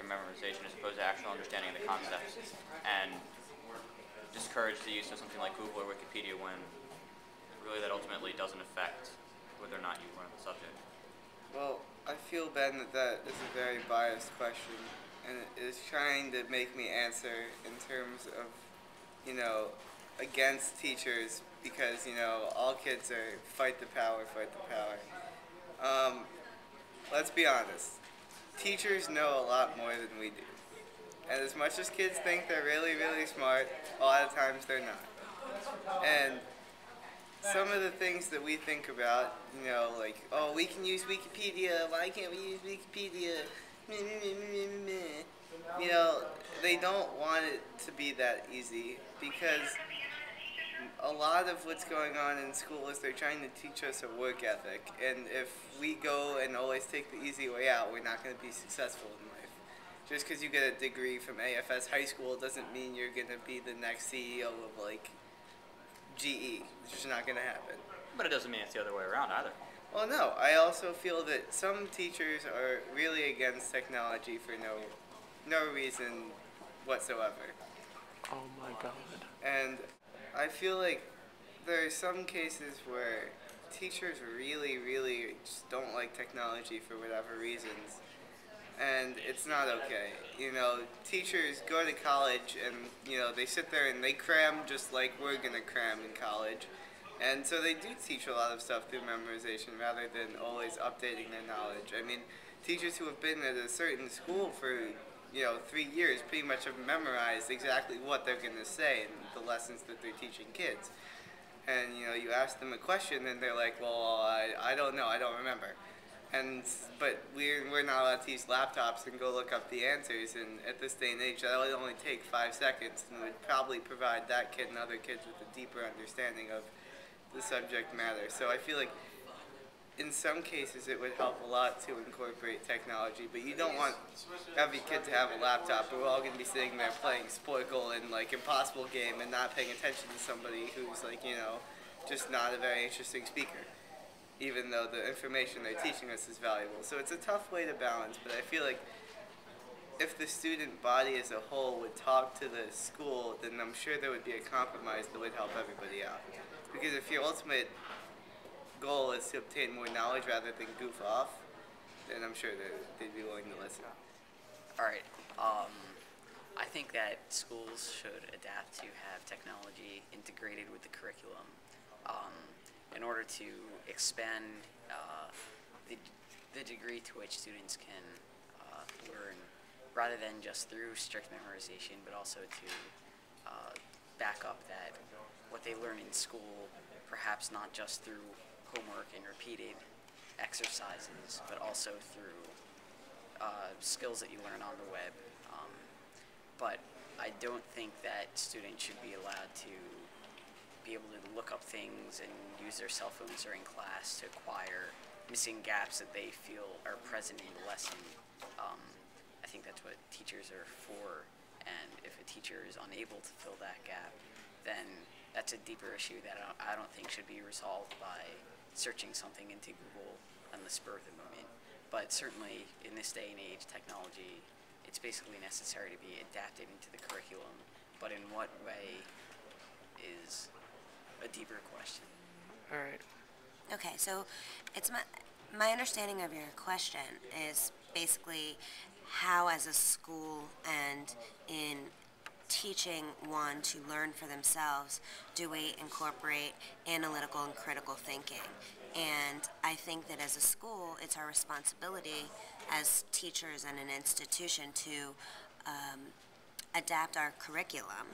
through memorization as opposed to actual understanding of the concepts, and discourage the use of something like Google or Wikipedia when really that ultimately doesn't affect whether or not you learn the subject. Well, I feel, Ben, that that is a very biased question, and it is trying to make me answer in terms of, you know, against teachers because, all kids are fight the power, fight the power. Um, let's be honest. Teachers know a lot more than we do. And as much as kids think they're really, really smart, a lot of times they're not. And some of the things that we think about, like, oh, we can use Wikipedia, why can't we use Wikipedia? You know, they don't want it to be that easy because a lot of what's going on in school is they're trying to teach us a work ethic. And if we go and always take the easy way out, we're not going to be successful in life. Just because you get a degree from AFS high school doesn't mean you're going to be the next CEO of, like, GE. It's just not going to happen. But it doesn't mean it's the other way around either. Well, no. I also feel that some teachers are really against technology for no reason whatsoever. Oh my god. And I feel like there are some cases where teachers really, really just don't like technology for whatever reasons. And it's not okay. Teachers go to college and, they sit there and they cram just like we're going to cram in college. And so they do teach a lot of stuff through memorization rather than always updating their knowledge. I mean, teachers who have been at a certain school for, 3 years pretty much have memorized exactly what they're going to say and the lessons that they're teaching kids. And, you ask them a question and they're like, well, I don't know, I don't remember. But we're not allowed to use laptops and go look up the answers, and at this day and age that would only take 5 seconds and would probably provide that kid and other kids with a deeper understanding of the subject matter. So I feel like in some cases it would help a lot to incorporate technology, but you don't want every kid to have a laptop. We're all going to be sitting there playing Sporkle and like Impossible Game and not paying attention to somebody who's like, just not a very interesting speaker, even though the information they're teaching us is valuable. So it's a tough way to balance, but I feel like if the student body as a whole would talk to the school, then I'm sure there would be a compromise that would help everybody out. Because if your ultimate goal is to obtain more knowledge rather than goof off, then I'm sure that they'd be willing to listen. All right. I think that schools should adapt to have technology integrated with the curriculum in order to expand the degree to which students can learn, rather than just through strict memorization, but also to back up that what they learn in school, perhaps not just through homework and repeated exercises, but also through skills that you learn on the web. But I don't think that students should be allowed to be able to look up things and use their cell phones during class to acquire missing gaps that they feel are present in the lesson. I think that's what teachers are for, and if a teacher is unable to fill that gap, then that's a deeper issue that I don't think should be resolved by searching something into Google on the spur of the moment. But certainly in this day and age, technology, it's basically necessary to be adapted into the curriculum, but in what way is a deeper question. All right. Okay, so it's my understanding of your question is basically how, as a school and in teaching one to learn for themselves, do we incorporate analytical and critical thinking? And I think that as a school, it's our responsibility as teachers and an institution to adapt our curriculum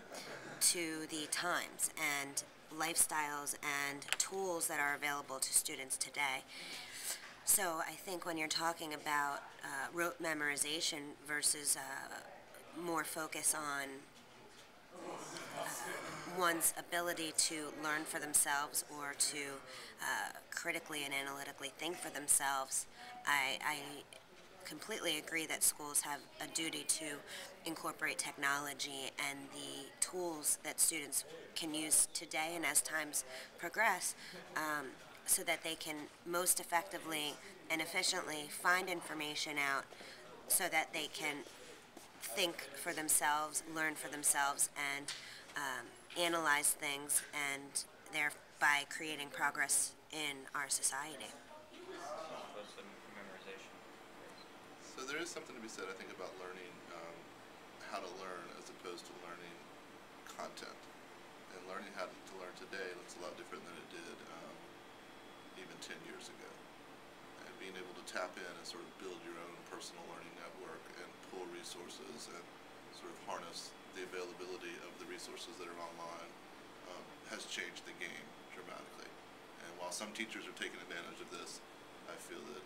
to the times and lifestyles and tools that are available to students today. So I think when you're talking about rote memorization versus more focus on one's ability to learn for themselves or to critically and analytically think for themselves, I completely agree that schools have a duty to incorporate technology and the tools that students can use today and as times progress, so that they can most effectively and efficiently find information out so that they can think for themselves, learn for themselves, and analyze things, and thereby creating progress in our society. Opposed to memorization. So there is something to be said, I think, about learning how to learn as opposed to learning content. And learning how to learn today looks a lot different than it did even 10 years ago. And being able to tap in and sort of build your own personal learning network and pull resources and sort of harness the availability of the resources that are online has changed the game dramatically. And while some teachers are taking advantage of this, I feel that